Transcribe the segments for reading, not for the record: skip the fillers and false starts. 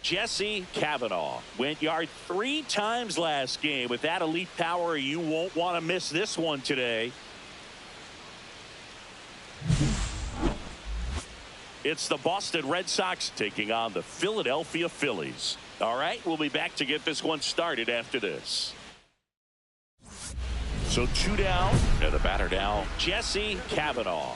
Jesse Cavanaugh went yard 3 times last game. With that elite power, you won't want to miss this one today. It's the Boston Red Sox taking on the Philadelphia Phillies. All right, we'll be back to get this one started after this. So 2 down, and the batter now, Jesse Cavanaugh.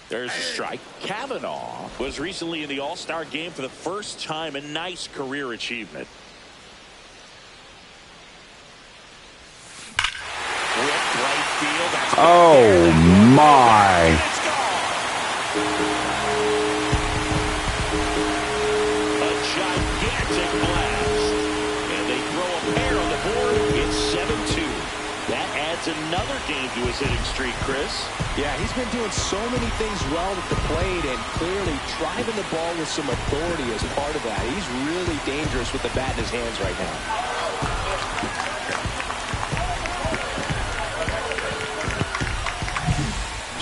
There's a strike. Cavanaugh was recently in the All-Star game for the first time. A nice career achievement. Right field. Oh my. A gigantic blast. And they throw a pair on the board. It's 7-2. That adds another game to his hitting streak, Chris. Yeah, he's been doing so many things well at the plate and clearly driving the ball with some authority as part of that. He's really dangerous with the bat in his hands right now.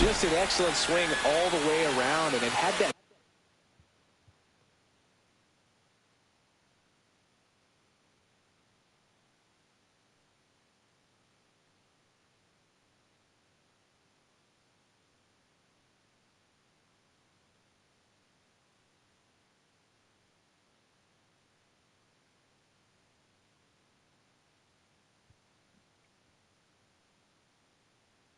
Just an excellent swing all the way around, and it had that.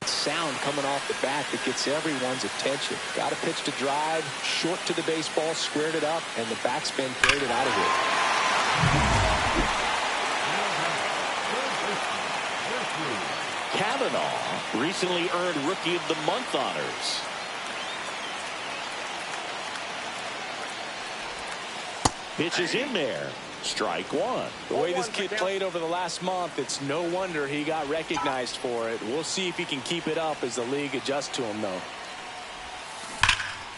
Sound coming off the bat that gets everyone's attention. Got a pitch to drive, short to the baseball, squared it up, and the backspin carried it out of here. Cavanaugh recently earned Rookie of the Month honors. Pitch is in there. Strike one. The way this kid played over the last month, it's no wonder he got recognized for it. We'll see if he can keep it up as the league adjusts to him, though.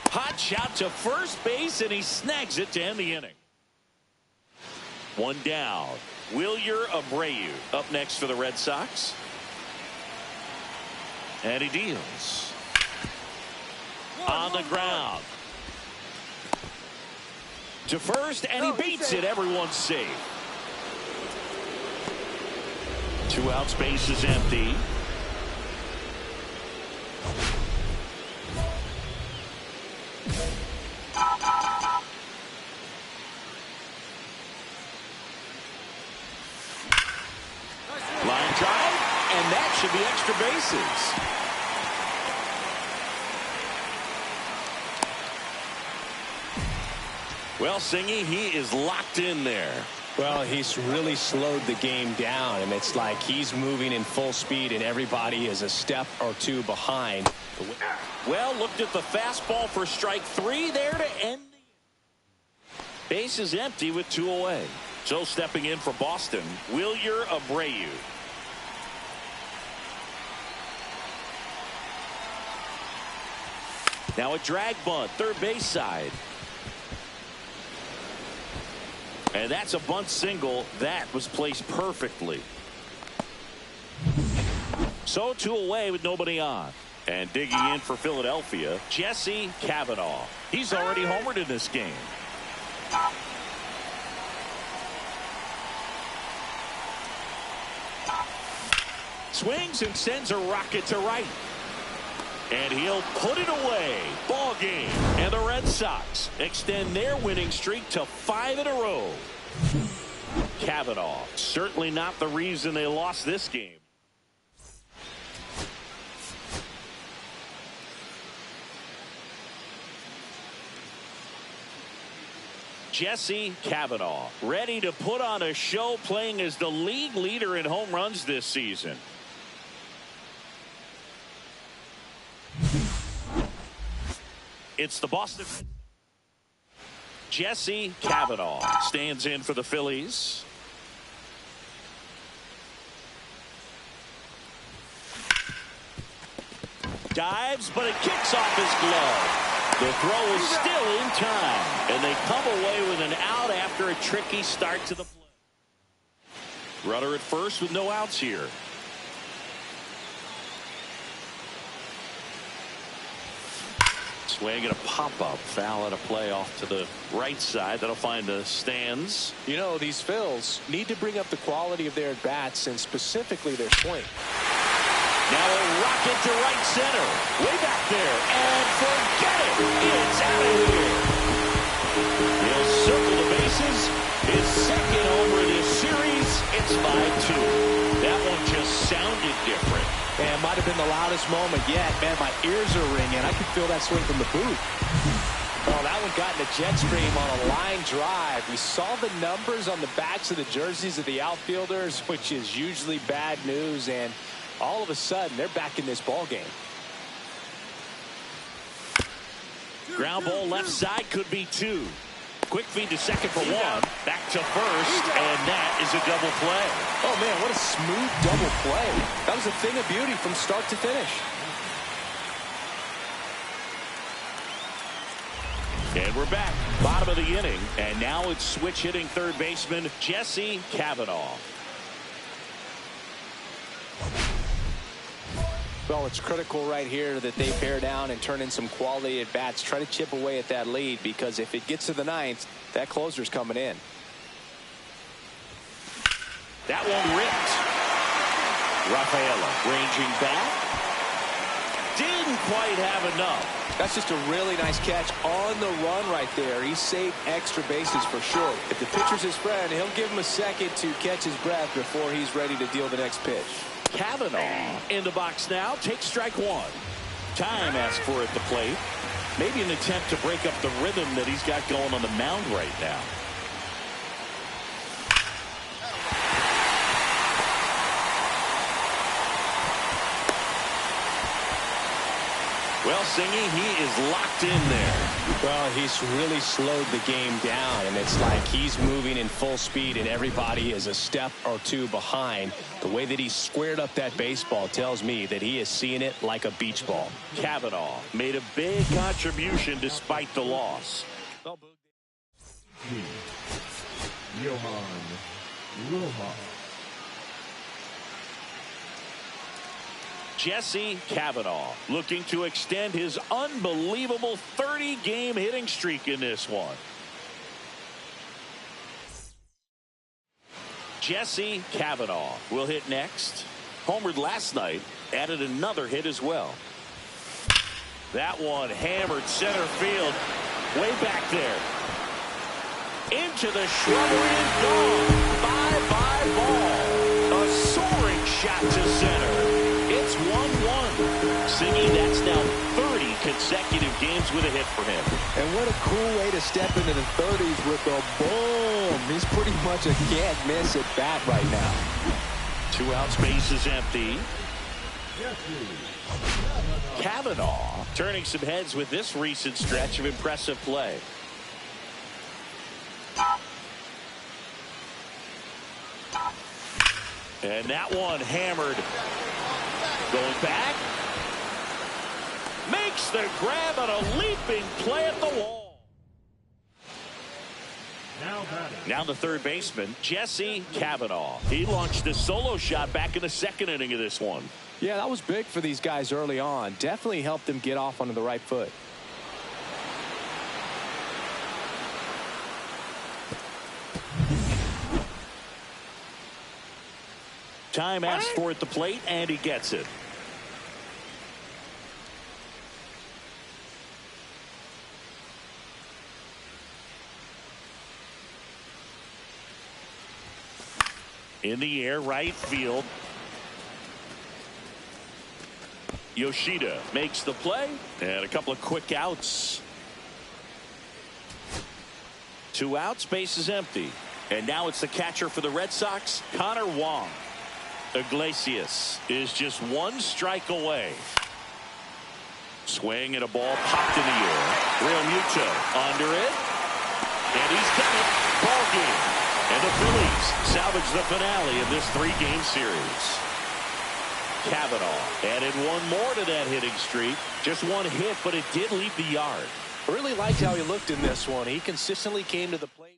Hot shot to first base, and he snags it to end the inning. 1 down. Wilyer Abreu up next for the Red Sox. And he deals. On the ground. To first, and he beats it. Everyone's safe. 2 outs, base is empty. Line drive, and that should be extra bases. Well, Singy, he is locked in there. Well, he's really slowed the game down, and it's like he's moving in full speed, and everybody is a step or 2 behind. Well, looked at the fastball for strike 3 there to end. Base is empty with 2 away. So stepping in for Boston, Wilyer Abreu. Now a drag bunt, third base side. And that's a bunt single that was placed perfectly. So 2 away with nobody on. And digging in for Philadelphia, Jesse Cavanaugh. He's already homered in this game. Swings and sends a rocket to right. And he'll put it away. Ball game. And the Red Sox extend their winning streak to 5 in a row. Kavanaugh, certainly not the reason they lost this game. Jesse Kavanaugh, ready to put on a show, playing as the league leader in home runs this season. It's the Boston. Jesse Kavanaugh stands in for the Phillies. Dives, but it kicks off his glove. The throw is still in time, and they come away with an out after a tricky start to the play. Runner at first with no outs here. Swing and a pop-up, foul and a play off to the right side. That'll find the stands. You know, these Phils need to bring up the quality of their at-bats and specifically their swing. Now a rocket to right center. Way back there. And forget it. It's out of here. He'll circle the bases. His second homer in this series. It's 5-2. That one just sounded different. Man, it might have been the loudest moment yet. Man, my ears are ringing. I can feel that swing from the booth. Oh, that one got in the jet stream on a line drive. We saw the numbers on the backs of the jerseys of the outfielders, which is usually bad news, and all of a sudden, they're back in this ball game. Ground ball left side, could be 2. Quick feed to second for 1. Back to first, and that is a double play. Oh, man, what a smooth double play. That was a thing of beauty from start to finish. And we're back, bottom of the inning, and now it's switch hitting third baseman Jesse Kavanaugh. Well, it's critical right here that they bear down and turn in some quality at bats. Try to chip away at that lead, because if it gets to the 9th, that closer's coming in. That one ripped. Rafaela ranging back. Didn't quite have enough. That's just a really nice catch on the run right there. He saved extra bases for sure. If the pitcher's his friend, he'll give him a second to catch his breath before he's ready to deal the next pitch. Kavanaugh in the box now. Takes strike 1. Time asked for at the plate. Maybe an attempt to break up the rhythm that he's got going on the mound right now. Well, Singy, he is locked in there. Well, he's really slowed the game down, and it's like he's moving in full speed, and everybody is a step or 2 behind. The way that he squared up that baseball tells me that he is seeing it like a beach ball. Kavanaugh made a big contribution despite the loss. Jesse Kavanaugh looking to extend his unbelievable 30-game hitting streak in this one. Jesse Kavanaugh will hit next. Homered last night, added another hit as well. That one hammered center field, way back there. Into the shrubbery and gone. Bye-bye ball. A soaring shot to center. It's 1-1. Singy, that's now 30 consecutive games with a hit for him. And what a cool way to step into the 30s with a boom. He's pretty much a can't miss at bat right now. 2 outs, base is empty. Kavanaugh turning some heads with this recent stretch of impressive play. And that one hammered. Going back. Makes the grab on a leaping play at the wall. Now the third baseman, Jesse Kavanaugh. He launched a solo shot back in the second inning of this one. Yeah, that was big for these guys early on. Definitely helped them get off onto the right foot. Time asked for at the plate, and he gets it. In the air, right field. Yoshida makes the play, and a couple of quick outs. 2 outs, base is empty. And now it's the catcher for the Red Sox, Connor Wong. Iglesias is just 1 strike away. Swing and a ball popped in the air. Real Muto under it. And he's got it. Ball game. And the Phillies salvage the finale of this 3-game series. Cavanaugh added 1 more to that hitting streak. Just 1 hit, but it did leave the yard. Really liked how he looked in this one. He consistently came to the plate.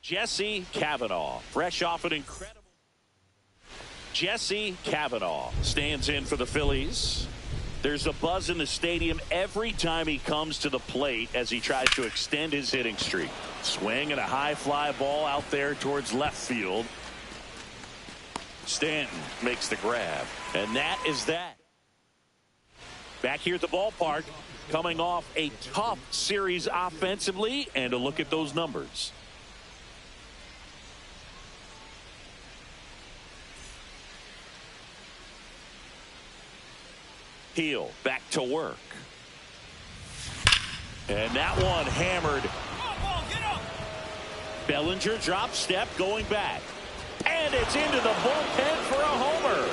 Jesse Cavanaugh, fresh off an incredible. Jesse Cavanaugh stands in for the Phillies. There's a buzz in the stadium every time he comes to the plate as he tries to extend his hitting streak. Swing and a high fly ball out there towards left field. Stanton makes the grab, and that is that. Back here at the ballpark, coming off a tough series offensively, and a look at those numbers. Heel back to work. And that one hammered. Bellinger drop step going back. And it's into the bullpen for a homer.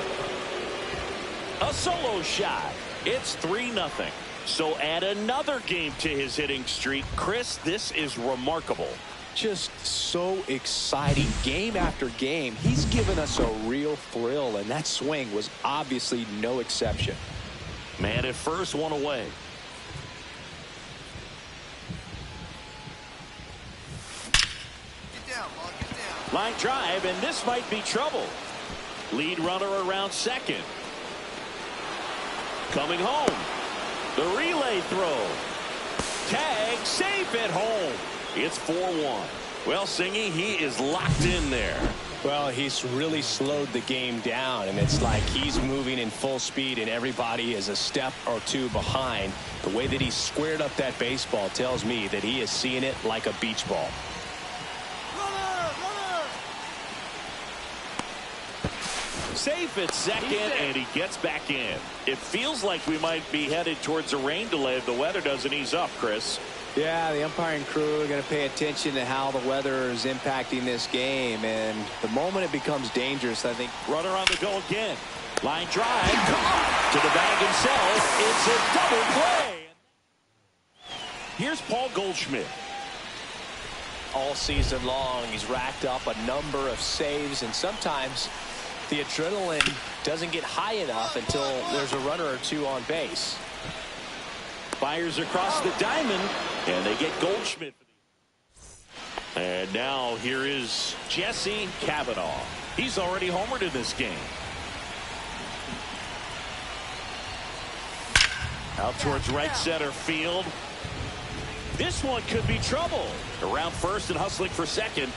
A solo shot. It's 3-0. So add another game to his hitting streak. Chris, this is remarkable. Just so exciting game after game. He's given us a real thrill, and that swing was obviously no exception. Man at first, 1 away. Get down, ball, get down. Line drive, and this might be trouble. Lead runner around second. Coming home. The relay throw. Tag, safe at home. It's 4-1. Well, Singy, he is locked in there. Well, he's really slowed the game down, and it's like he's moving in full speed and everybody is a step or 2 behind. The way that he squared up that baseball tells me that he is seeing it like a beach ball. Safe at second, and he gets back in. It feels like we might be headed towards a rain delay if the weather doesn't ease up, Chris. Yeah, the umpiring crew are going to pay attention to how the weather is impacting this game, and the moment it becomes dangerous, I think. Runner on the go again. Line drive. To the bag himself. It's a double play. Here's Paul Goldschmidt. All season long, he's racked up a number of saves, and sometimes the adrenaline doesn't get high enough until there's a runner or 2 on base. Fires across the diamond, and they get Goldschmidt. And now here is Jesse Cavanaugh. He's already homered in this game. Out towards right center field. This one could be trouble. Around first and hustling for second.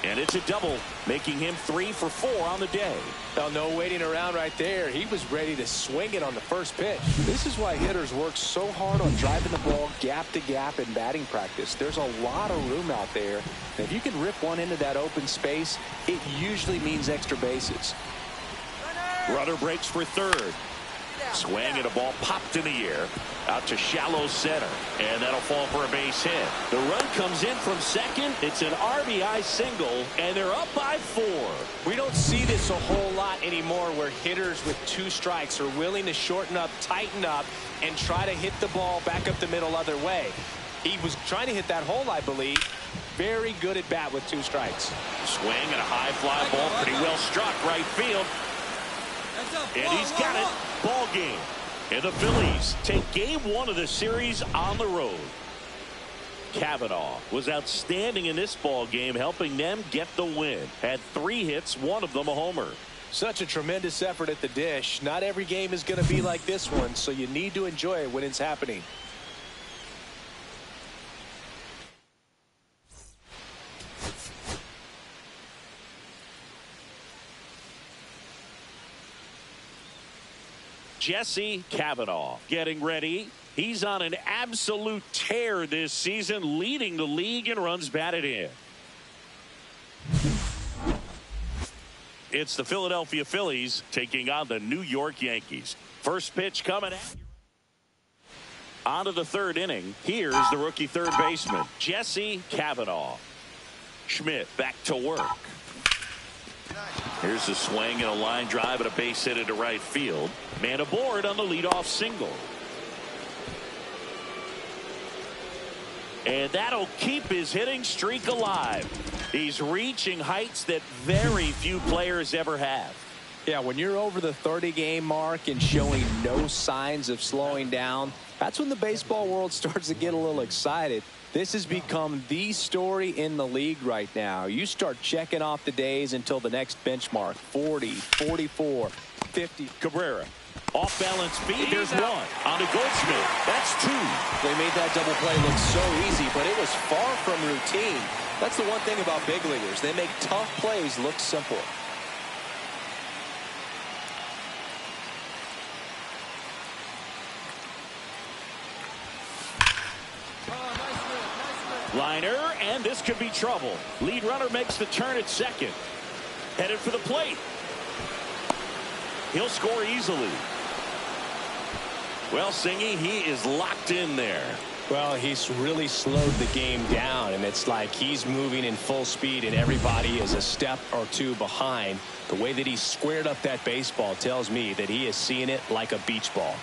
And it's a double, making him 3 for 4 on the day. Well, no waiting around right there. He was ready to swing it on the first pitch. This is why hitters work so hard on driving the ball gap to gap in batting practice. There's a lot of room out there. And if you can rip one into that open space, it usually means extra bases. Runner breaks for third. Swing and a ball popped in the air. Out to shallow center. And that'll fall for a base hit. The run comes in from second. It's an RBI single. And they're up by 4. We don't see this a whole lot anymore where hitters with 2 strikes are willing to shorten up, tighten up, and try to hit the ball back up the middle other way. He was trying to hit that hole, I believe. Very good at bat with 2 strikes. Swing and a high fly ball, pretty well struck right field. And he's got it. Ball game. And the Phillies take game 1 of the series on the road. Cavanaugh was outstanding in this ball game, helping them get the win. Had 3 hits, 1 of them a homer. Such a tremendous effort at the dish. Not every game is going to be like this one, so you need to enjoy it when it's happening. Jesse Cavanaugh getting ready. He's on an absolute tear this season, leading the league in runs batted in. It's the Philadelphia Phillies taking on the New York Yankees. First pitch coming at you. On to the 3rd inning. Here's the rookie third baseman, Jesse Cavanaugh. Schmidt back to work. Here's a swing and a line drive and a base hit into right field. Man aboard on the leadoff single. And that'll keep his hitting streak alive. He's reaching heights that very few players ever have. Yeah, when you're over the 30-game mark and showing no signs of slowing down, that's when the baseball world starts to get a little excited. This has become the story in the league right now. You start checking off the days until the next benchmark. 40, 44, 50. Cabrera. Off balance feet. Here's 1 on to Goldschmidt. That's 2. They made that double play look so easy, but it was far from routine. That's the one thing about big leaguers. They make tough plays look simple. Liner, and this could be trouble. Lead runner makes the turn at second. Headed for the plate. He'll score easily. Well, Singy, he is locked in there. Well, he's really slowed the game down, and it's like he's moving in full speed, and everybody is a step or 2 behind. The way that he squared up that baseball tells me that he is seeing it like a beach ball.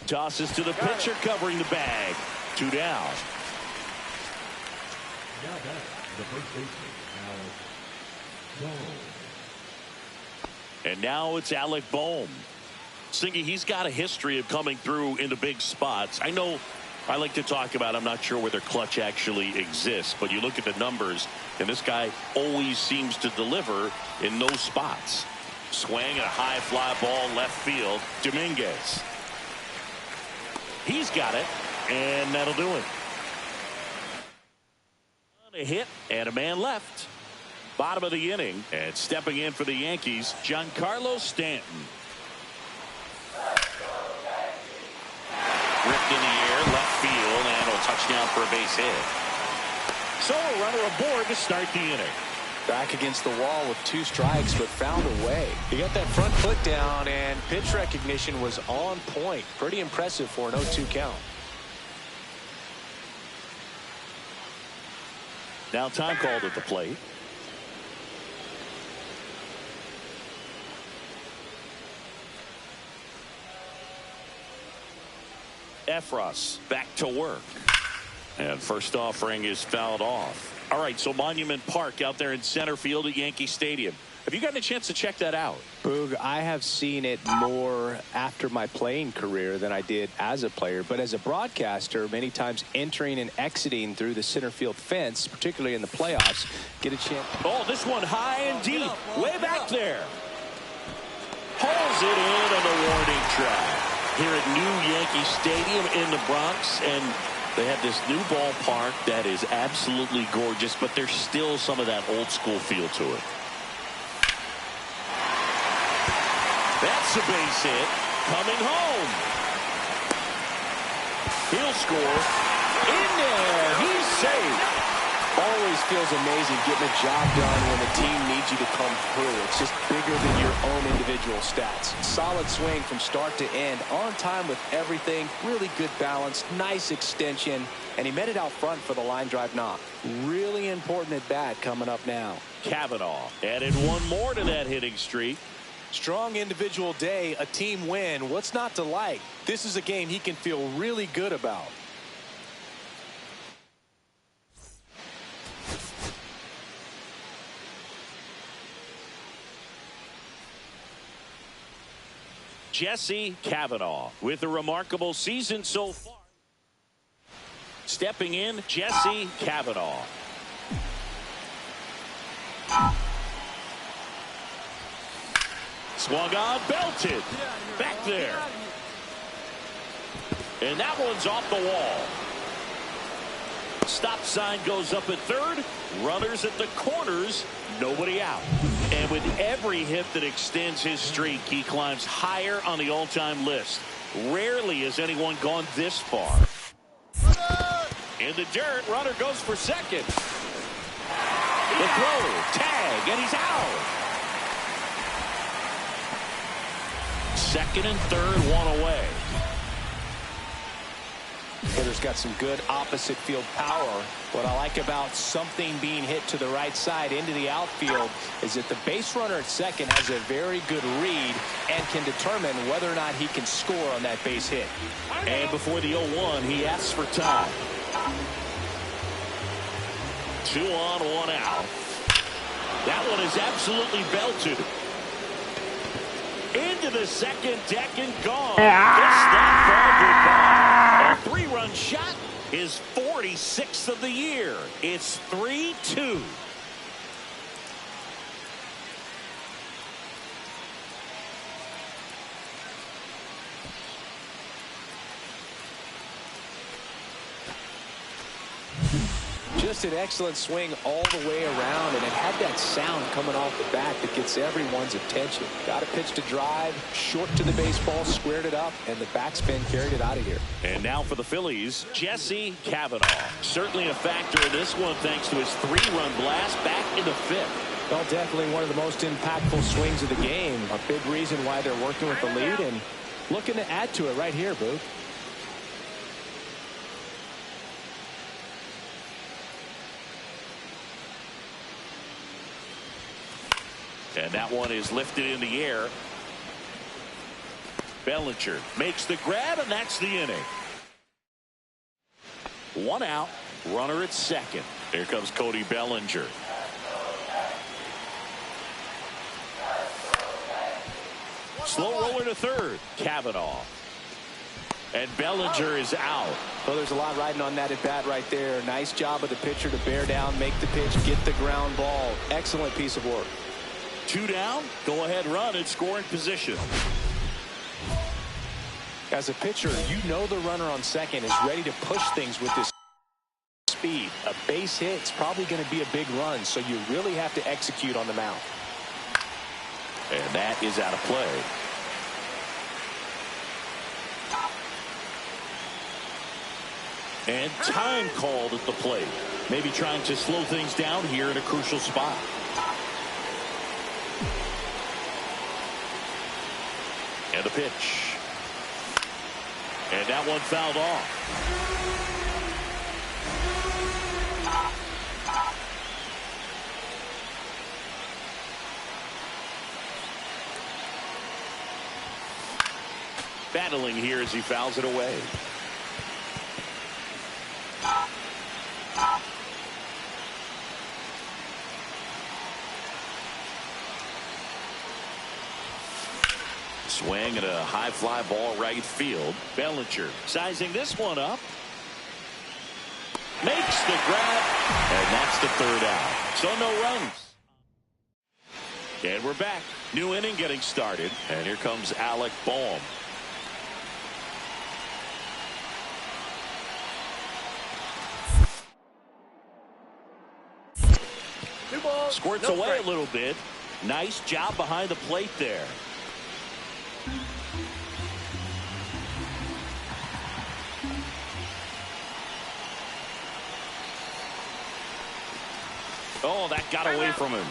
Tosses to the pitcher, covering the bag. 2 down. Now back to the first baseman, Alec. And now it's Alec Bohm. Singy, he's got a history of coming through into big spots. I know I like to talk about, I'm not sure whether clutch actually exists, but you look at the numbers, and this guy always seems to deliver in those spots. Swing and a high fly ball left field. Dominguez. He's got it, and that'll do it. A hit and a man left. Bottom of the inning, and stepping in for the Yankees, Giancarlo Stanton. Ripped in the air, left field, and a touchdown for a base hit. So a runner aboard to start the inning. Back against the wall with 2 strikes, but found a way. He got that front foot down, and pitch recognition was on point. Pretty impressive for an 0-2 count. Now time called at the plate. Efros back to work. And first offering is fouled off. All right, so Monument Park out there in center field at Yankee Stadium. Have you gotten a chance to check that out? Boog, I have seen it more after my playing career than I did as a player. But as a broadcaster, many times entering and exiting through the center field fence, particularly in the playoffs, get a chance. Oh, this one high and deep, way back there. Pulls it in on the warning track here at New Yankee Stadium in the Bronx. And they have this new ballpark that is absolutely gorgeous, but there's still some of that old school feel to it. That's a base hit. Coming home. He'll score. In there. He's safe. Always feels amazing getting a job done when the team needs you to come through. It's just bigger than your own individual stats. Solid swing from start to end. On time with everything. Really good balance. Nice extension. And he met it out front for the line drive knock. Really important at bat coming up now. Cavanaugh added one more to that hitting streak. Strong individual day, a team win. What's not to like? This is a game he can feel really good about. Jesse Kavanaugh with a remarkable season so far. Stepping in, Jesse Kavanaugh. Swung on, belted. Back there. And that one's off the wall. Stop sign goes up at third. Runners at the corners. Nobody out. And with every hit that extends his streak, he climbs higher on the all-time list. Rarely has anyone gone this far. In the dirt, runner goes for second. The throw, tag, and he's out. Second and third, one away. Hitter's got some good opposite field power. What I like about something being hit to the right side into the outfield is that the base runner at second has a very good read and can determine whether or not he can score on that base hit. And before the 0-1, he asks for time. 2 on, 1 out. That one is absolutely belted. Into the second deck and gone. Guess that ball goodbye. A 3-run shot, his 46th of the year. It's 3-2. Just an excellent swing all the way around, and it had that sound coming off the bat that gets everyone's attention. Got a pitch to drive, short to the baseball, squared it up, and the backspin carried it out of here. And now for the Phillies, Jesse Kavanaugh. Certainly a factor in this one thanks to his 3-run blast back in the 5th. Well, definitely one of the most impactful swings of the game. A big reason why they're working with the lead and looking to add to it right here, Booth. And that one is lifted in the air. Bellinger makes the grab, and that's the inning. 1 out, runner at second. Here comes Cody Bellinger. Slow roller to third. Kavanaugh. And Bellinger is out. Well, there's a lot riding on that at bat right there. Nice job of the pitcher to bear down, make the pitch, get the ground ball. Excellent piece of work. 2 down, go ahead run in scoring position. As a pitcher, you know the runner on second is ready to push things with this speed. A base hit is probably going to be a big run, so you really have to execute on the mound. And that is out of play. And time called at the plate. Maybe trying to slow things down here in a crucial spot. And the pitch. And that one fouled off. Battling here as he fouls it away. Swing and a high fly ball right field. Bellinger sizing this one up. Makes the grab. And that's the 3rd out. So no runs. And we're back. New inning getting started. And here comes Alec Bohm. Squirts away a little bit. Nice job behind the plate there. Oh, that got away from him.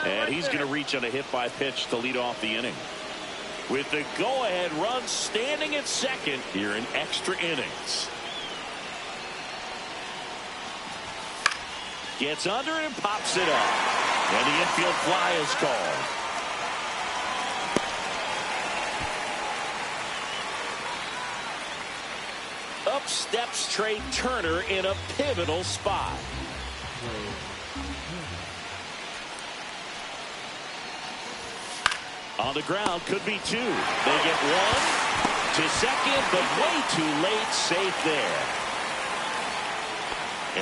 And he's going to reach on a hit by pitch to lead off the inning. With the go-ahead run standing at second here in extra innings. Gets under it and pops it up. And the infield fly is called. Up steps Trey Turner in a pivotal spot. On the ground, could be two. They get one to second, but way too late. Safe there.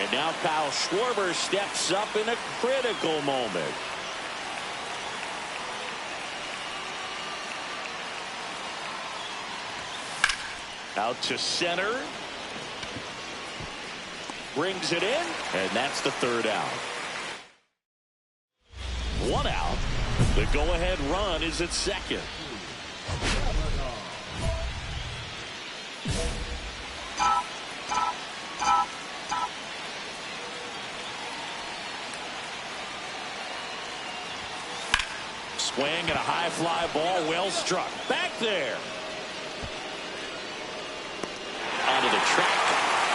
And now Kyle Schwarber steps up in a critical moment. Out to center. Brings it in, and that's the third out. One out. The go-ahead run is at second. Swing and a high fly ball, well struck. Back there. Onto the track,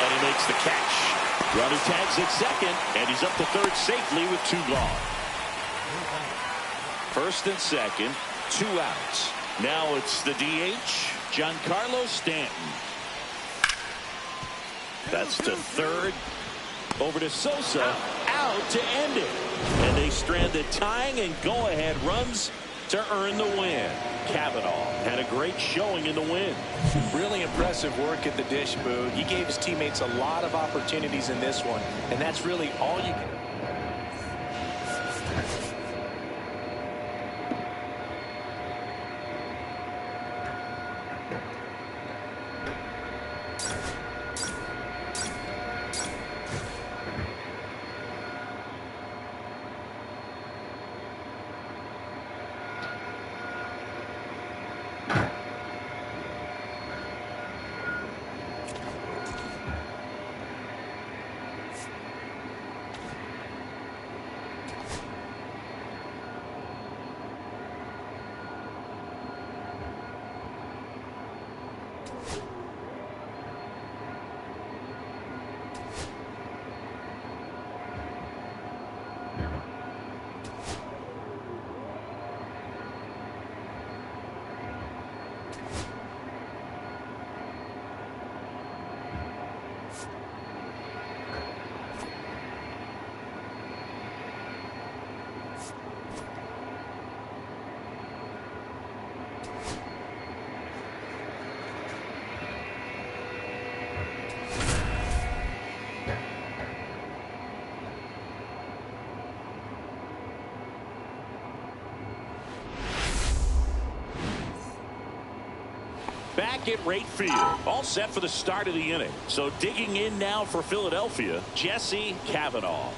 and he makes the catch. Runner tags at second, and he's up to third safely with two gone. First and second, 2 outs. Now it's the DH, Giancarlo Stanton. That's to third. Over to Sosa, out to end it. And they stranded tying and go-ahead runs to earn the win. Cavanaugh had a great showing in the win. Really impressive work at the dish, Boo. He gave his teammates a lot of opportunities in this one, and that's really all you can. Back at right field, all set for the start of the inning. So digging in now for Philadelphia, Jesse Cavanaugh.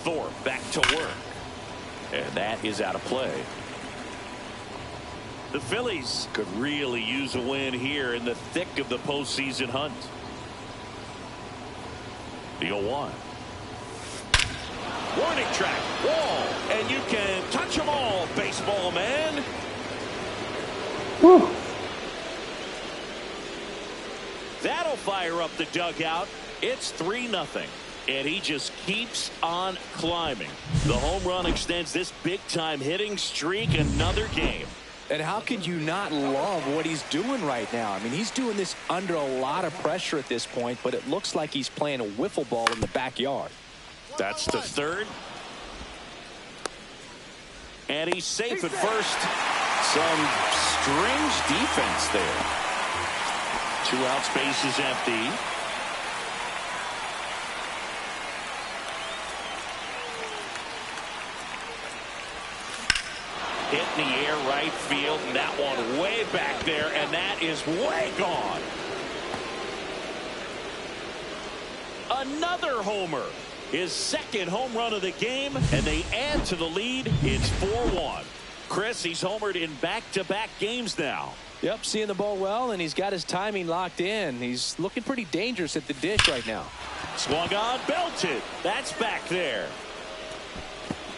Thorpe back to work, and that is out of play. The Phillies could really use a win here in the thick of the postseason hunt. The 0-1. Warning track, wall, and you can touch them all, baseball man. Whew. That'll fire up the dugout. It's 3-0. And he just keeps on climbing. The home run extends this big-time hitting streak another game. And how could you not love what he's doing right now? I mean, he's doing this under a lot of pressure at this point, but it looks like he's playing a wiffle ball in the backyard. That's the third. And he's safe at first. Some strange defense there. 2 outs, bases empty. Hit in the air right field, and that one way back there, and that is way gone. Another homer. His second home run of the game, and they add to the lead. It's 4-1. Chris, he's homered in back-to-back games now. Yep, seeing the ball well, and he's got his timing locked in. He's looking pretty dangerous at the dish right now. Swung on, belted. That's back there.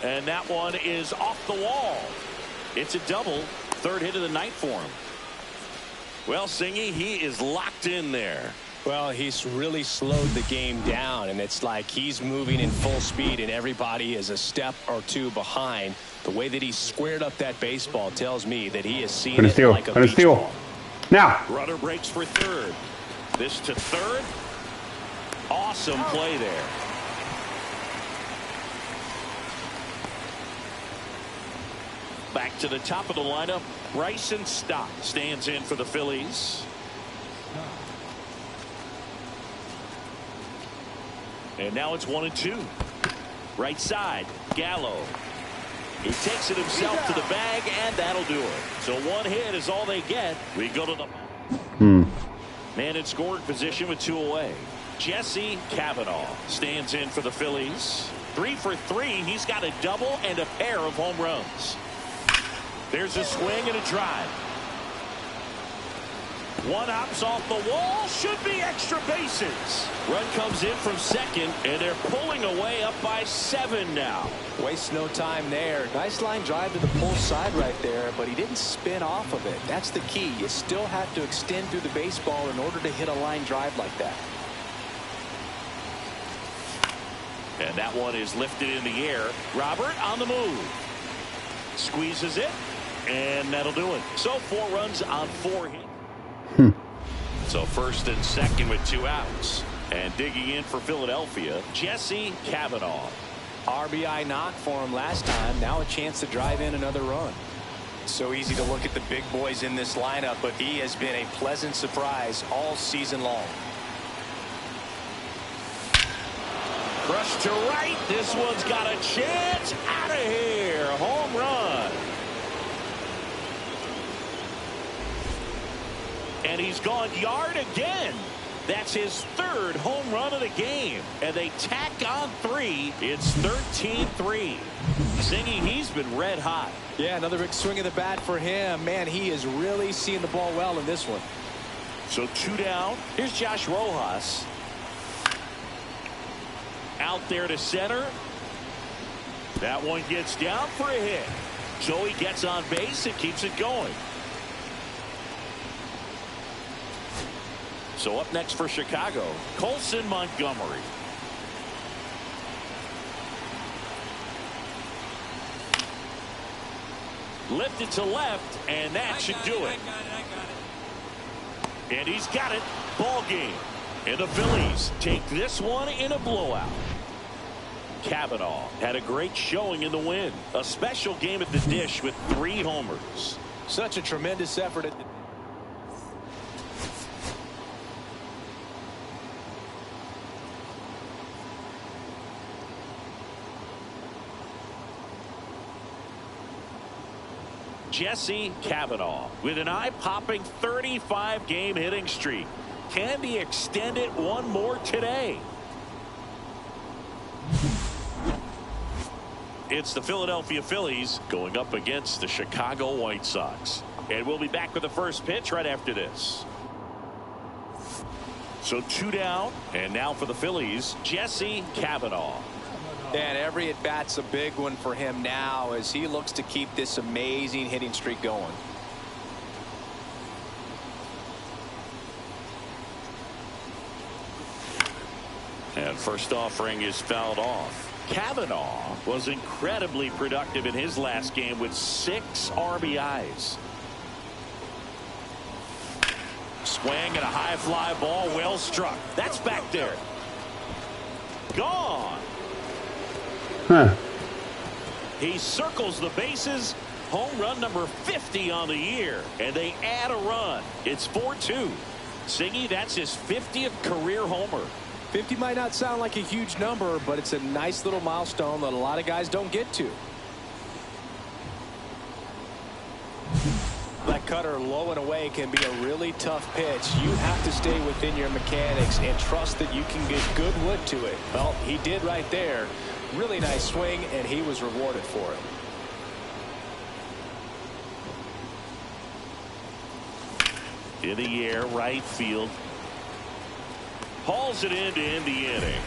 And that one is off the wall. It's a double. Third hit of the night for him. Well, Singy, he is locked in there. Well, he's really slowed the game down, and it's like he's moving in full speed, and everybody is a step or two behind. The way that he squared up that baseball tells me that he is seeing it like a beach ball. Now. Runner breaks for third. This to third. Awesome play there. Back to the top of the lineup. Bryson Stott stands in for the Phillies. And now it's 1-2. Right side, Gallo. He takes it himself to the bag, and that'll do it. So one hit is all they get. We go to the man in scoring position with 2 away. Jesse Cavanaugh stands in for the Phillies. 3 for 3. He's got a double and a pair of home runs. There's a swing and a drive. One hops off the wall. Should be extra bases. Run comes in from second, and they're pulling away up by 7 now. Waste no time there. Nice line drive to the pull side right there, but he didn't spin off of it. That's the key. You still have to extend through the baseball in order to hit a line drive like that. And that one is lifted in the air. Robert on the move. Squeezes it, and that'll do it. So 4 runs on 4 hits. So first and second with 2 outs. And digging in for Philadelphia, Jesse Cavanaugh. RBI knock for him last time. Now a chance to drive in another run. So easy to look at the big boys in this lineup, but he has been a pleasant surprise all season long. Crushed to right. This one's got a chance. Out of here. Home run. And he's gone yard again. That's his 3rd home run of the game. And they tack on 3. It's 13-3. Singing, he's been red hot. Yeah, another big swing of the bat for him. Man, he is really seeing the ball well in this one. So 2 down. Here's Josh Rojas. Out there to center. That one gets down for a hit. So he gets on base and keeps it going. So up next for Chicago, Colson Montgomery. Lifted to left, and that should do it. And he's got it. Ball game. And the Phillies take this one in a blowout. Cavanaugh had a great showing in the win. A special game at the dish with 3 homers. Such a tremendous effort at the Jesse Cavanaugh with an eye-popping 35-game hitting streak. Can he extend it one more today? It's the Philadelphia Phillies going up against the Chicago White Sox. And we'll be back with the first pitch right after this. So 2 down, and now for the Phillies, Jesse Cavanaugh. And every at-bat's a big one for him now as he looks to keep this amazing hitting streak going. And first offering is fouled off. Cavanaugh was incredibly productive in his last game with 6 RBIs. Swing and a high fly ball, well struck. That's back there. Gone. Huh. He circles the bases. Home run number 50 on the year. And they add a run. It's 4-2. Singy, that's his 50th career homer. 50 might not sound like a huge number, but it's a nice little milestone that a lot of guys don't get to. That cutter low and away can be a really tough pitch. You have to stay within your mechanics and trust that you can get good wood to it. Well, he did right there. Really nice swing, and he was rewarded for it. In the air, right field. Hauls it in to end the inning.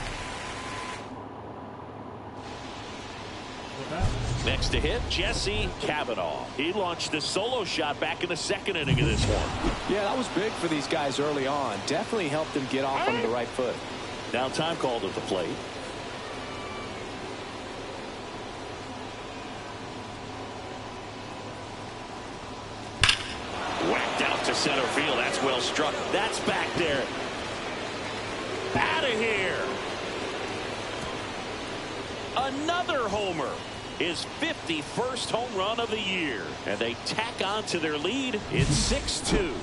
Next to hit, Jesse Cavanaugh. He launched a solo shot back in the 2nd inning of this one. Yeah, that was big for these guys early on. Definitely helped them get off on the right foot. Now time called at the plate. Whacked out to center field. That's well struck. That's back there. Out of here. Another homer. His 51st home run of the year. And they tack on to their lead. It's 6-2.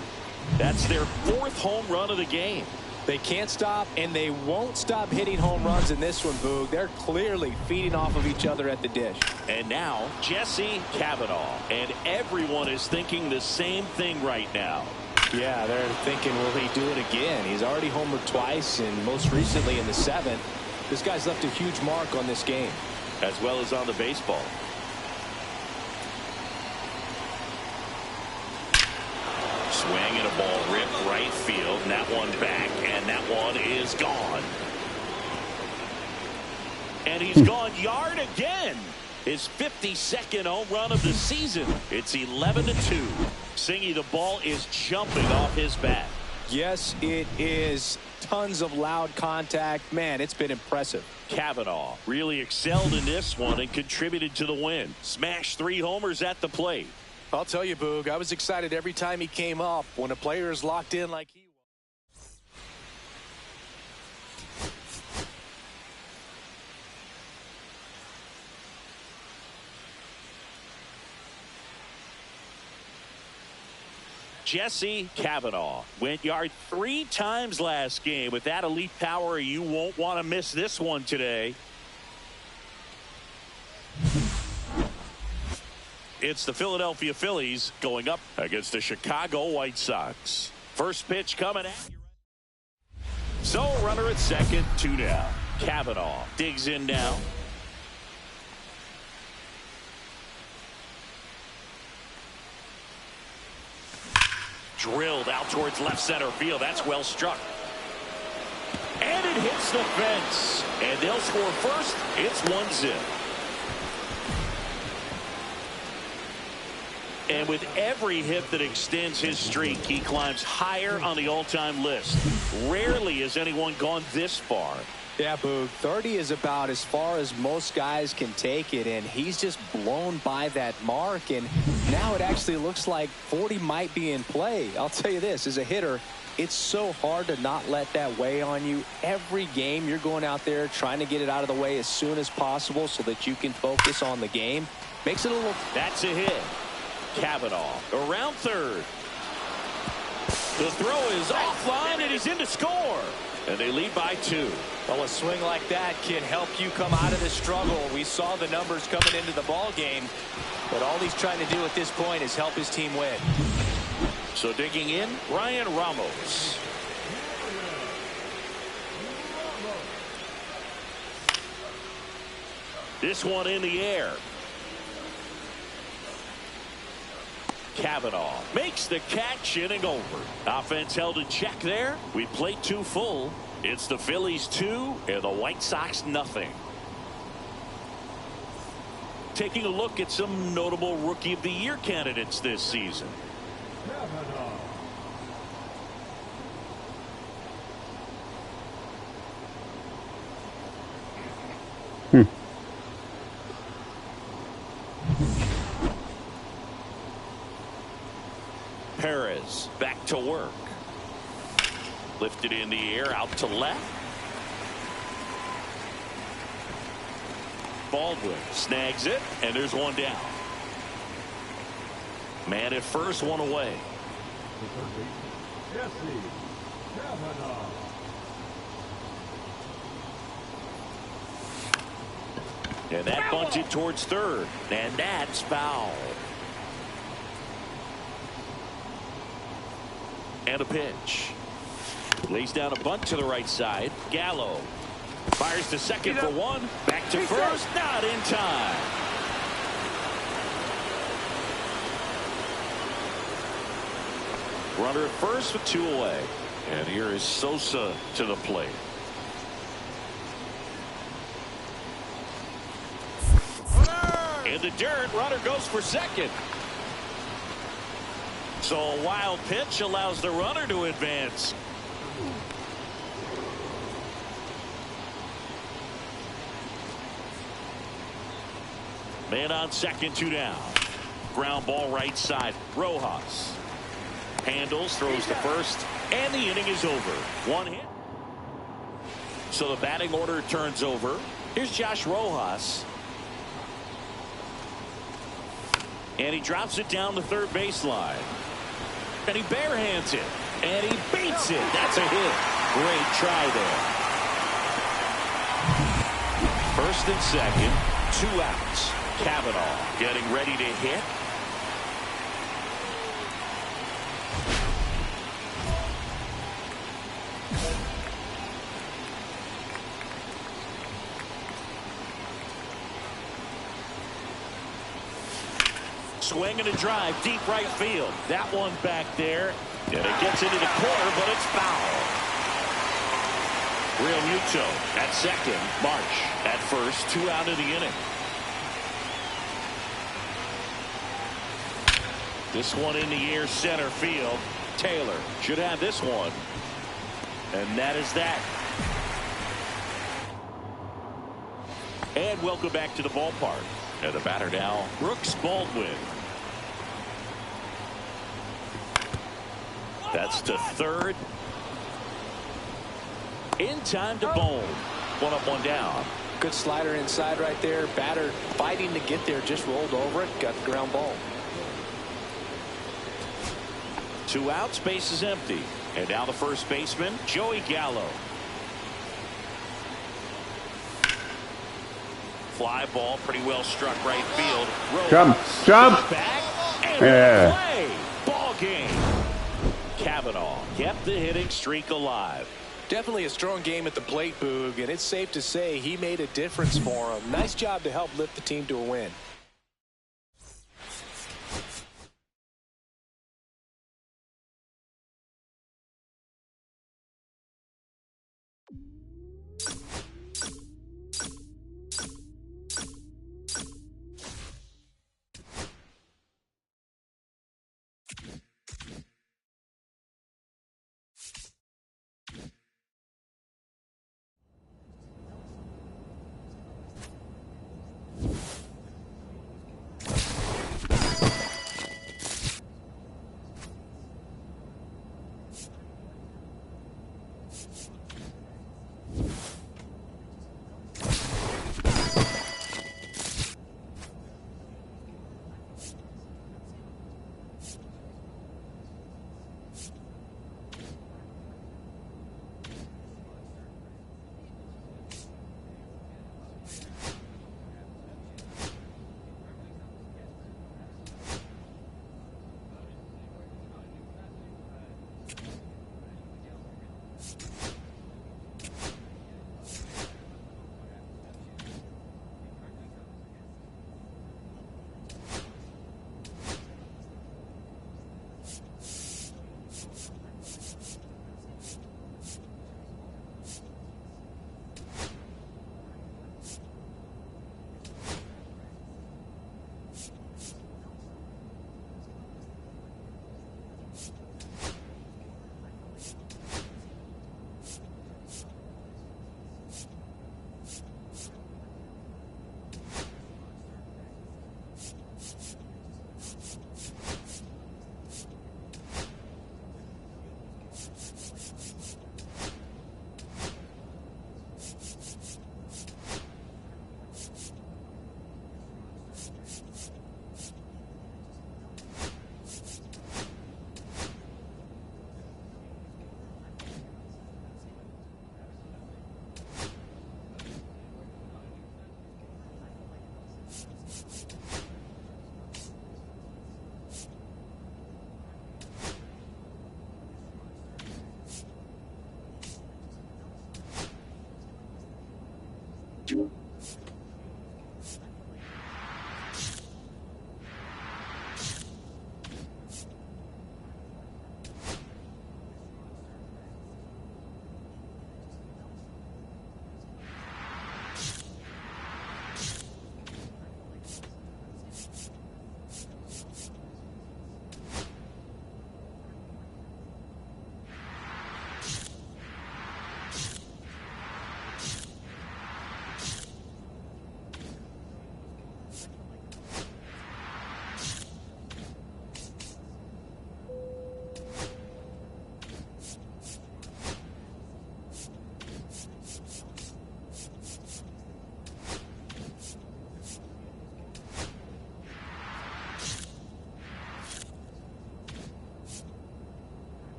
That's their 4th home run of the game. They can't stop, and they won't stop hitting home runs in this one, Boog. They're clearly feeding off of each other at the dish. And now, Jesse Cavanaugh. And everyone is thinking the same thing right now. Yeah, they're thinking, will he do it again? He's already homered twice, and most recently in the 7th. This guy's left a huge mark on this game. As well as on the baseball. Swing and a ball ripped right field. And that one back, and that one is gone. And he's gone yard again. His 52nd home run of the season. It's 11-2. Singy, the ball is jumping off his bat. Yes, it is. Tons of loud contact. Man, it's been impressive. Cavanaugh really excelled in this one and contributed to the win. Smashed 3 homers at the plate. I'll tell you, Boog, I was excited every time he came up. When a player is locked in like he was. Jesse Cavanaugh went yard 3 times last game. With that elite power, you won't want to miss this one today. It's the Philadelphia Phillies going up against the Chicago White Sox. First pitch coming at you. So runner at second, 2 down. Cavanaugh digs in now. Drilled out towards left center field. That's well struck. And it hits the fence. And they'll score first. It's 1-0. And with every hit that extends his streak, he climbs higher on the all-time list. Rarely has anyone gone this far. Yeah, Boog, 30 is about as far as most guys can take it, and he's just blown by that mark, and now it actually looks like 40 might be in play. I'll tell you this, as a hitter, it's so hard to not let that weigh on you. Every game you're going out there trying to get it out of the way as soon as possible so that you can focus on the game. Makes it a little... That's a hit. Cavanaugh around third. The throw is offline, and he's in to score. And they lead by 2. Well, a swing like that can help you come out of the struggle. We saw the numbers coming into the ball game, but all he's trying to do at this point is help his team win. So digging in, Ryan Ramos. This one in the air. Cavanaugh makes the catch, inning over. Offense held in check there. We played 2 full. It's the Phillies 2 and the White Sox nothing. Taking a look at some notable Rookie of the Year candidates this season. Perez back to work. Lifted in the air out to left. Baldwin snags it, and there's one down. Man at first, one away. And that bunted towards third, and that's foul. And a pitch. Lays down a bunt to the right side. Gallo fires to second for 1. Back to first. Not in time. Runner at first with 2 away. And here is Sosa to the plate. In the dirt, runner goes for second. So a wild pitch allows the runner to advance. Man on second, 2 down. Ground ball right side. Rojas handles, throws to first, and the inning is over. 1 hit. So the batting order turns over. Here's Josh Rojas. And he drops it down the third baseline. And he barehands it. And he beats it. That's a hit. Great try there. First and second, 2 outs. Cavanaugh getting ready to hit. Swing and a drive, deep right field. That one back there. And it gets into the corner, but it's foul. Real Muto at second. March at first. 2 out of the inning. This one in the air, center field. Taylor should have this one. And that is that. And welcome back to the ballpark. And the batter now, Brooks Baldwin. That's to third. In time to Bone. 1 up, 1 down. Good slider inside right there. Batter fighting to get there. Just rolled over it. Got the ground ball. 2 outs. Base is empty. And now the first baseman, Joey Gallo. Fly ball, pretty well struck right field. Jump, jump. Back and Yeah. play. Ball game. Cavanaugh kept the hitting streak alive. Definitely a strong game at the plate, Boog, and it's safe to say he made a difference for him. Nice job to help lift the team to a win.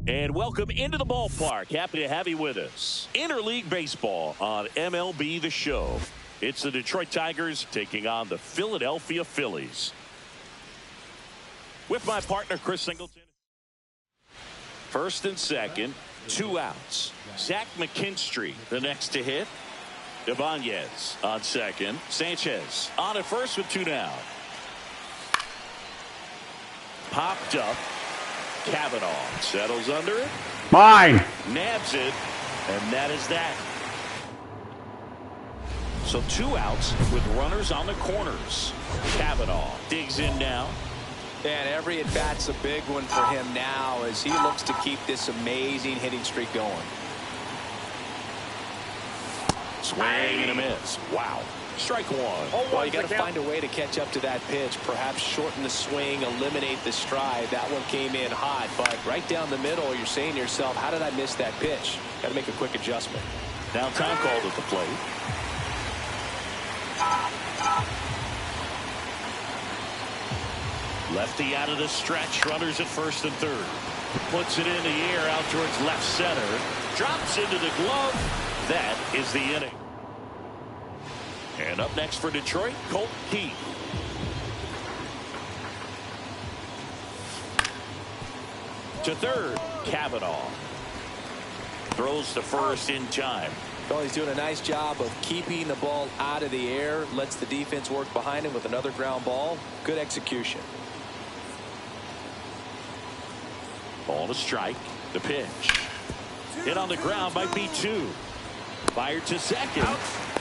And welcome into the ballpark. Happy to have you with us. Interleague Baseball on MLB The Show. It's the Detroit Tigers taking on the Philadelphia Phillies. With my partner, Chris Singleton. First and second, 2 outs. Zach McKinstry, the next to hit. Ibanez on second. Sanchez on at first with 2 down. Popped up. Cavanaugh settles under it. Mine. Nabs it. And that is that. So 2 outs with runners on the corners. Cavanaugh digs in now. And every at bat's a big one for him now as he looks to keep this amazing hitting streak going. Swing and a miss. Wow. Strike 1. Well, you got to find a way to catch up to that pitch. Perhaps shorten the swing, eliminate the stride. That one came in hot, but right down the middle, you're saying to yourself, how did I miss that pitch? Got to make a quick adjustment. Now time called at the plate. Lefty out of the stretch. Runners at first and third. Puts it in the air out towards left center. Drops into the glove. That is the inning. And up next for Detroit, Colt Keith. To third, Cavanaugh. Throws to first in time. Well, he's doing a nice job of keeping the ball out of the air. Lets the defense work behind him with another ground ball. Good execution. Ball to strike. The pitch. Hit on the ground might be 2. Fired to second.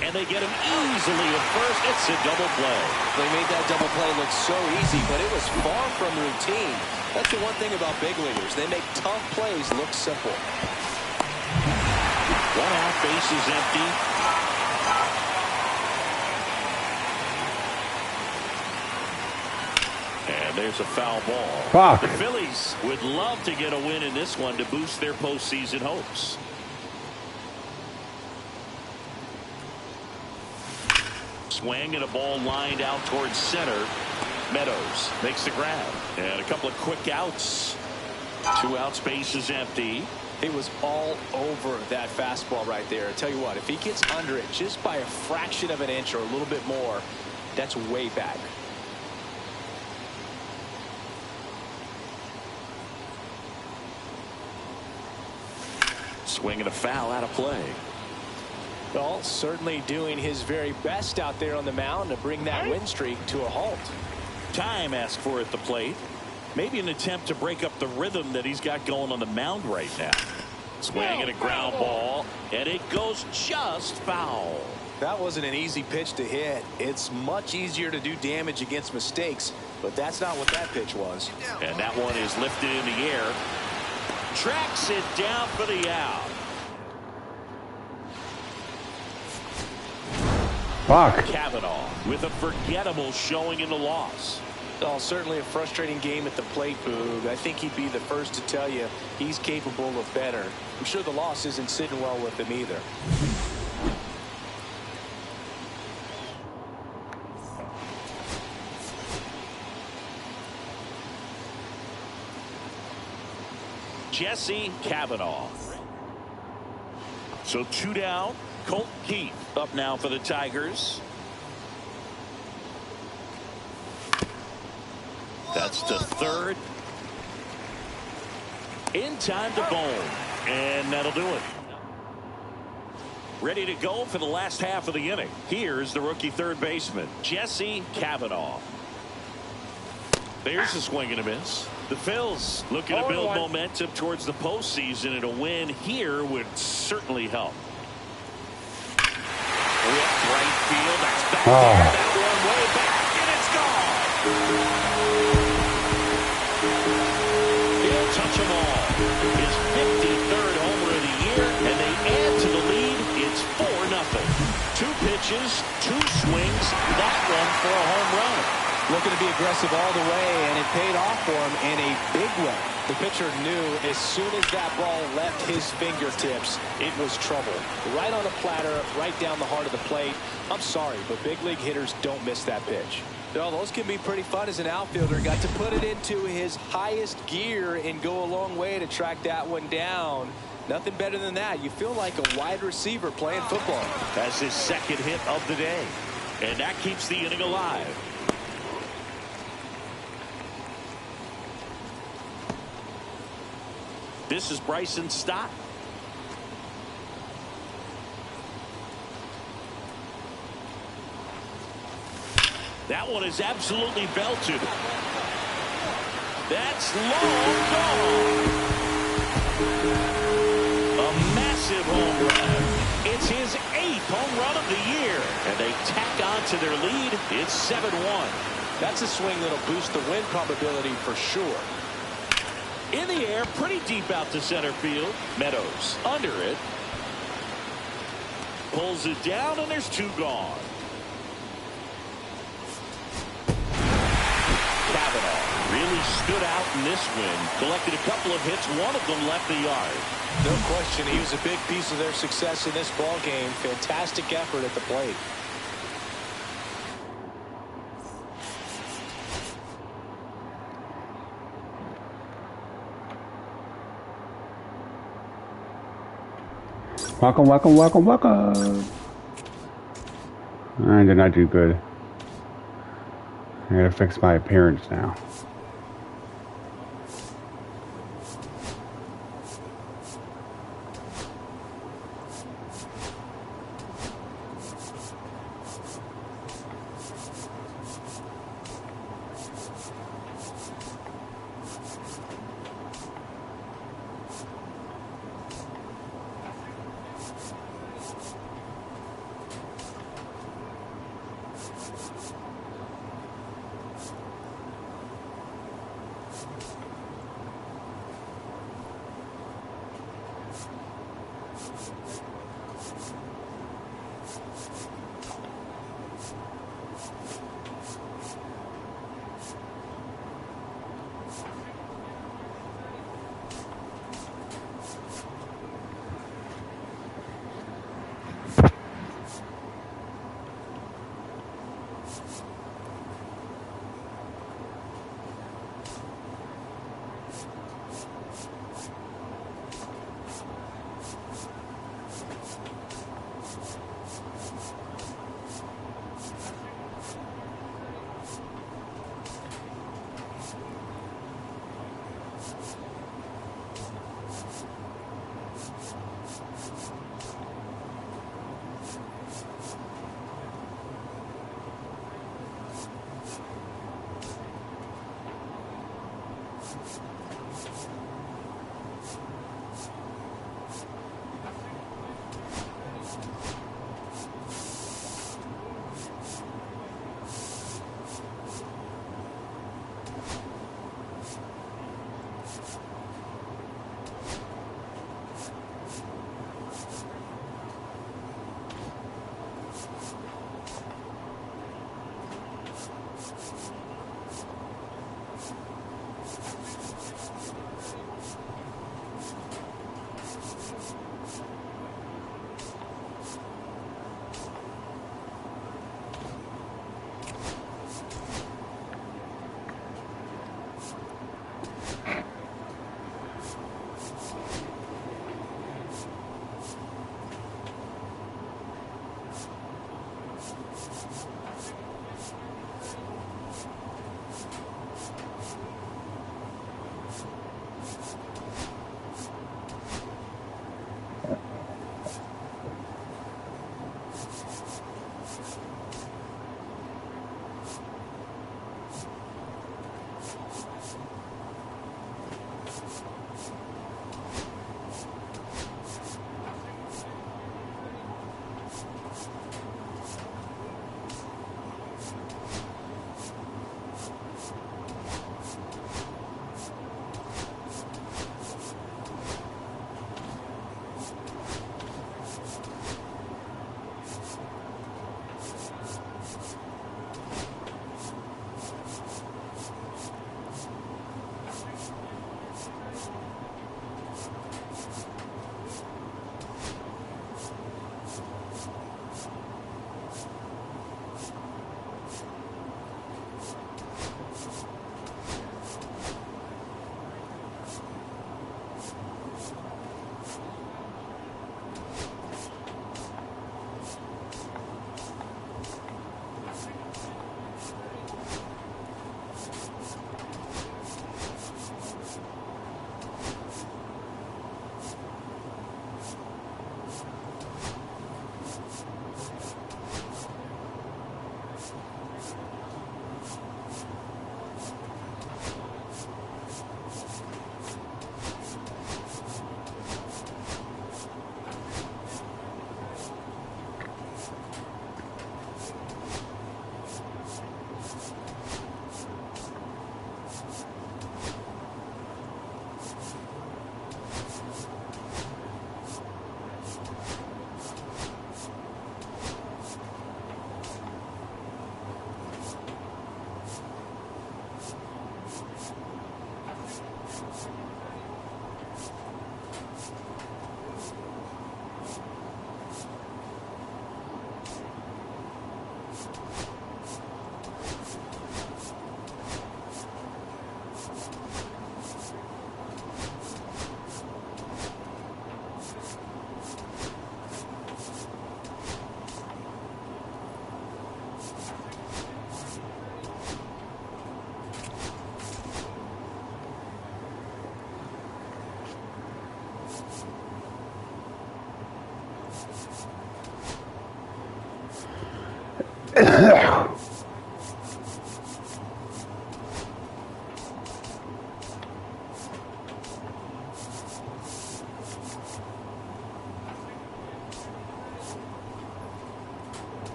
And they get him easily at first. It's a double play. They made that double play look so easy, but it was far from routine. That's the one thing about big leaguers. They make tough plays look simple. 1 out, base is empty. And there's a foul ball. Fuck. The Phillies would love to get a win in this one to boost their postseason hopes. Swing and a ball lined out towards center. Meadows makes the grab. And a couple of quick outs. 2 outs, base is empty. It was all over that fastball right there. I tell you what, if he gets under it just by a fraction of an inch or a little bit more, that's way back. Swing and a foul out of play. Well, certainly doing his very best out there on the mound to bring that win streak to a halt. Time asked for at the plate. Maybe an attempt to break up the rhythm that he's got going on the mound right now. Swing and a ground ball, and it goes just foul. That wasn't an easy pitch to hit. It's much easier to do damage against mistakes, but that's not what that pitch was. And that one is lifted in the air. Tracks it down for the out. Fuck. Cavanaugh with a forgettable showing in the loss. Oh, certainly a frustrating game at the plate, Boog. I think he'd be the first to tell you he's capable of better. I'm sure the loss isn't sitting well with him either. Jesse Cavanaugh. So 2 down. Colt Keith up now for the Tigers. That's to third. In time to Bone. And that'll do it. Ready to go for the last half of the inning. Here's the rookie third baseman, Jesse Cavanaugh. There's a swing and a miss. The Phils looking to build momentum towards the postseason, and a win here would certainly help. Right field. That's back there. That one way back, and it's gone. He'll touch them all. His 53rd homer of the year, and they add to the lead. It's 4-0. 2 pitches, 2 swings. That one for a home run. Looking to be aggressive all the way, and it paid off for him in a big way. The pitcher knew as soon as that ball left his fingertips, it was trouble. Right on a platter, right down the heart of the plate. I'm sorry, but big league hitters don't miss that pitch. No, those can be pretty fun as an outfielder. Got to put it into his highest gear and go a long way to track that one down. Nothing better than that. You feel like a wide receiver playing football. That's his second hit of the day. And that keeps the inning alive. This is Bryson Stott. That one is absolutely belted. That's long gone. A massive home run. It's his 8th home run of the year. And they tack on to their lead. It's 7-1. That's a swing that'll boost the win probability for sure. In the air, pretty deep out to center field. Meadows under it. Pulls it down, and there's 2 gone. Cavanaugh really stood out in this win. Collected a couple of hits. One of them left the yard. No question, he was a big piece of their success in this ball game. Fantastic effort at the plate. Welcome, welcome, welcome, welcome. I did not do good. I gotta fix my appearance now.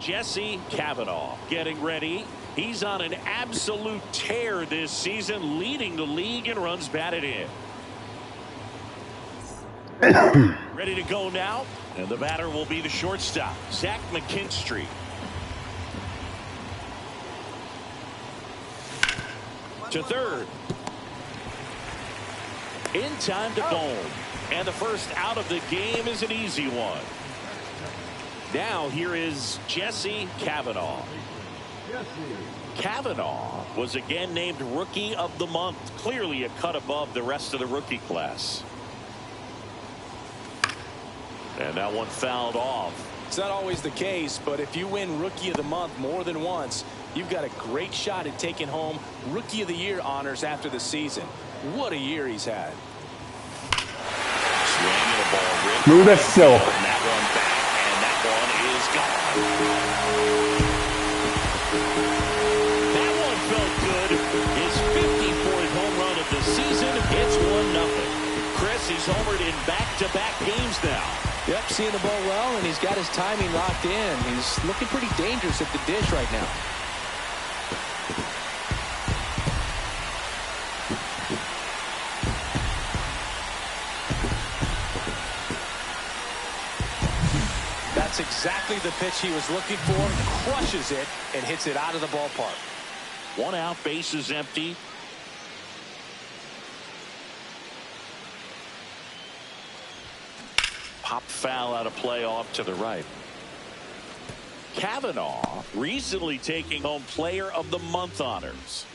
Jesse Cavanaugh getting ready. He's on an absolute tear this season, leading the league in runs batted in. Ready to go now, and the batter will be the shortstop, Zach McKinstry. To third. In time to Bohm. And the first out of the game is an easy one. Now here is Jesse Cavanaugh. Cavanaugh was again named Rookie of the Month. Clearly a cut above the rest of the rookie class. And that one fouled off. It's not always the case, but if you win Rookie of the Month more than once, you've got a great shot at taking home Rookie of the Year honors after the season. What a year he's had. Swinging the ball, Smooth as silk. And that one back, and that one is gone. That one felt good. His 54th home run of the season. It's 1-0. Chris, he's homered in back-to-back games now. Yep, seeing the ball well, and he's got his timing locked in. He's looking pretty dangerous at the dish right now. That's exactly the pitch he was looking for. Crushes it and hits it out of the ballpark. 1 out, bases empty. Pop foul out of play off to the right. Cavanaugh recently taking home Player of the Month honors.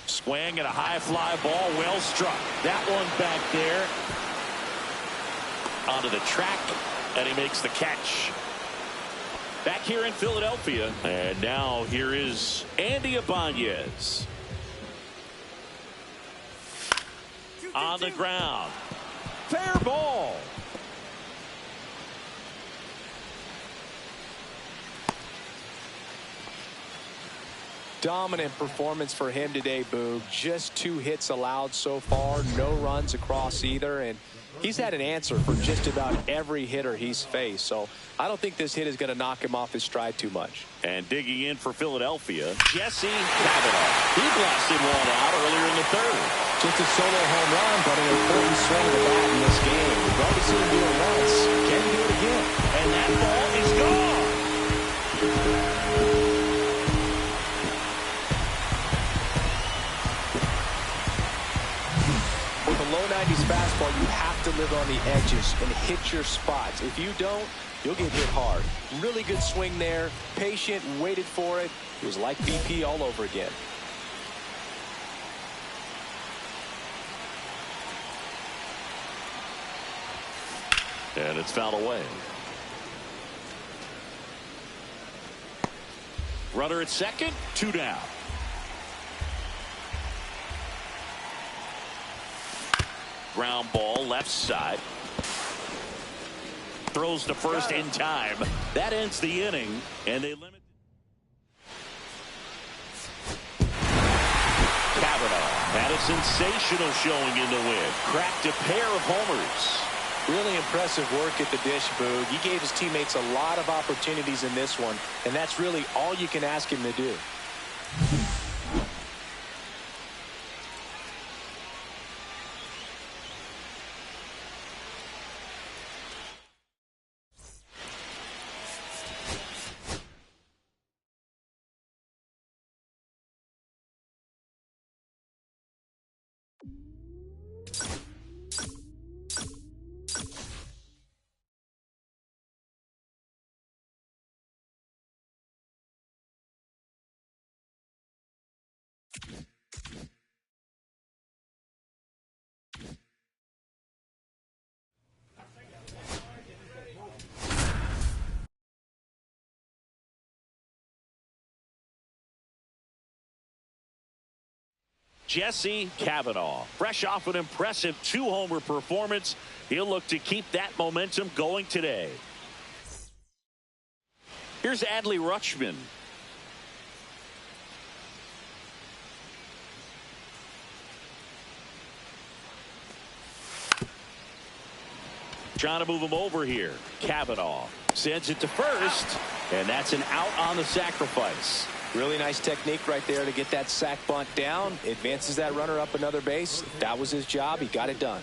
Swing and a high fly ball, well struck. That one back there onto the track, and he makes the catch. Back here in Philadelphia, and now here is Andy Ibanez. On the ground. Fair ball. Dominant performance for him today, Boog. Just 2 hits allowed so far. No runs across either. And he's had an answer for just about every hitter he's faced. So I don't think this hit is going to knock him off his stride too much. And digging in for Philadelphia, Jesse Cavanaugh. He blasted one out earlier in the third. Just a solo home run, but an important swing of the bat in this game. We've already seen him do it once. Can he do it again? And that ball is gone. With a low 90s fastball, you have to live on the edges and hit your spots. If you don't, you'll get hit hard. Really good swing there. Patient, waited for it. It was like BP all over again. And it's fouled away. Runner at second, 2 down. ground ball left side. Throws to first in time. That ends the inning, and they limit. Kavanaugh had a sensational showing in the win. Cracked a pair of homers. Really impressive work at the dish, Boog. He gave his teammates a lot of opportunities in this one, and that's really all you can ask him to do. Jesse Kavanaugh, fresh off an impressive 2-homer performance. He'll look to keep that momentum going today. Here's Adley Rutschman. Trying to move him over here. Kavanaugh sends it to first, and that's an out on the sacrifice. Really nice technique right there to get that sac bunt down. Advances that runner up another base. That was his job. He got it done.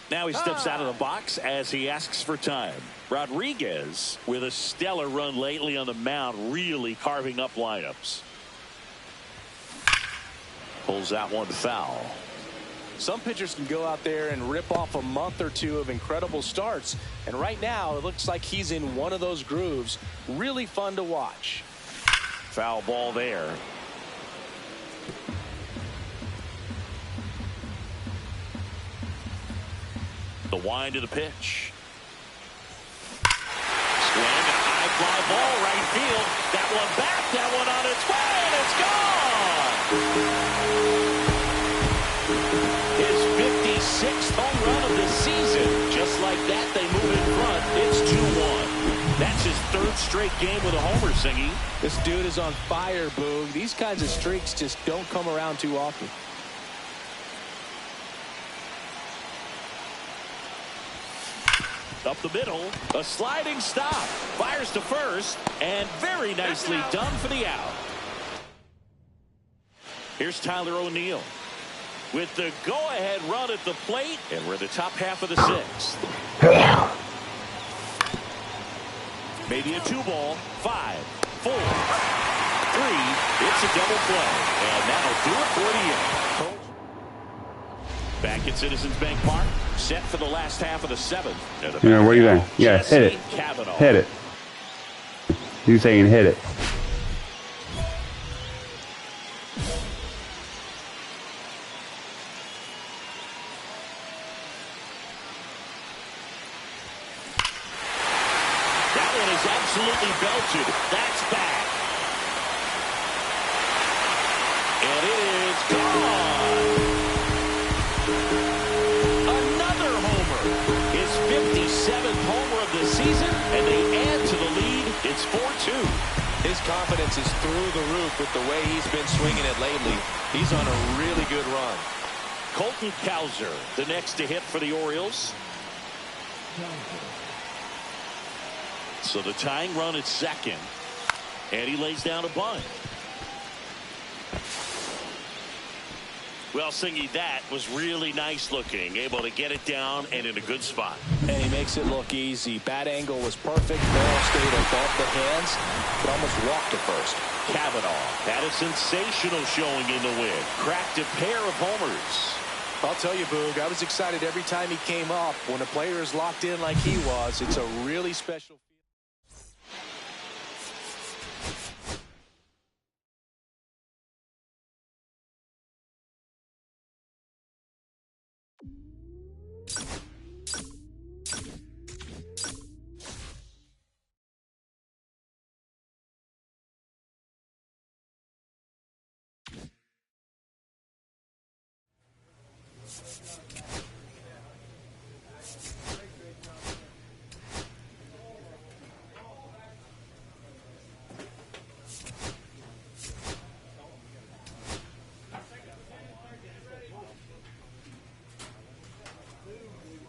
Now he steps out of the box as he asks for time. Rodriguez, with a stellar run lately on the mound, really carving up lineups. Pulls that one foul. Some pitchers can go out there and rip off a month or two of incredible starts. And right now, it looks like he's in one of those grooves. Really fun to watch. Foul ball there. The wind of the pitch. Swing, a high fly ball, right field. That one back, that one on its way, and it's gone! His 56th home run of the season. Just like that, they move in front. It's 2-1. That's his third straight game with a homer, Singy. This dude is on fire, Boog. These kinds of streaks just don't come around too often. Up the middle, a sliding stop. Fires to first, and very nicely done for the out. Here's Tyler O'Neill with the go-ahead run at the plate, and we're in the top half of the sixth. Maybe a 2-ball, 5, 4, 3. It's a double play, and that'll do it for the inning. Back at Citizens Bank Park, set for the last half of the seventh. You know, what do you think? Yeah, hit it. Kavanaugh. Hit it. He's saying hit it. That one is absolutely belted. That's back. And it is gone. Another homer. His 57th homer of the season, and they add to the lead. It's 4-2. His confidence is through the roof with the way he's been swinging it lately. He's on a really good run. Colton Cowser, the next to hit for the Orioles. So the tying run at second, and he lays down a bunt. Well, Singy, that was really nice looking. Able to get it down and in a good spot. And he makes it look easy. Bat angle was perfect. Ball stayed above the hands. Could almost walk to first. Kavanaugh had a sensational showing in the win. Cracked a pair of homers. I'll tell you, Boog, I was excited every time he came up. When a player is locked in like he was, it's a really special